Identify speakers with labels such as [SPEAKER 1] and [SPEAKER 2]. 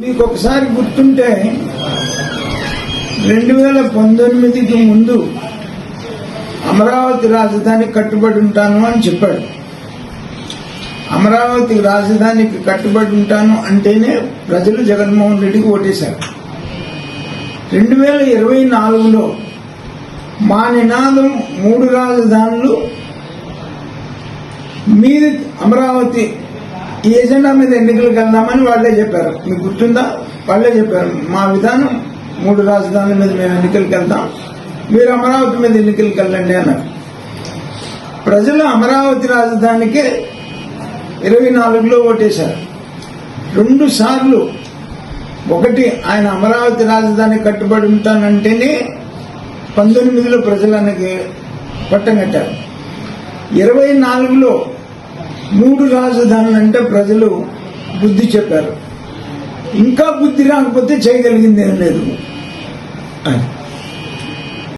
[SPEAKER 1] మీకు ఒకసారి గుర్తుంటే 2019కి ముందు అమరావతి రాజధానికి కట్టుబడి ఉంటాను అని చెప్పాడు. అమరావతి రాజధానికి కట్టుబడి ఉంటాను అంటేనే ప్రజలు జగన్మోహన్ రెడ్డికి ఓటేశారు. 2024లో మా నినాదం 3 రాజధానులు, మీది అమరావతి, ఈ ఎజెండా మీద ఎన్నికలకు వెళ్దామని వాళ్లే చెప్పారు. మీకు గుర్తుందా? వాళ్లే చెప్పారు, మా విధానం 3 రాజధానుల మీద మేము ఎన్నికలకు వెళ్దాం, మీరు అమరావతి మీద ఎన్నికలకు వెళ్ళండి అన్నారు. ప్రజలు అమరావతి రాజధానికే 24లో ఓటేశారు. 2 సార్లు, ఒకటి ఆయన అమరావతి రాజధాని కట్టుబడి ఉంటానంటేనే 19లో ప్రజలకి పట్టం కట్టారు. 24లో 3 రాజధానులు అంటే ప్రజలు బుద్ధి చెప్పారు. ఇంకా బుద్ధి రాకపోతే చేయగలిగింది ఏం లేదు.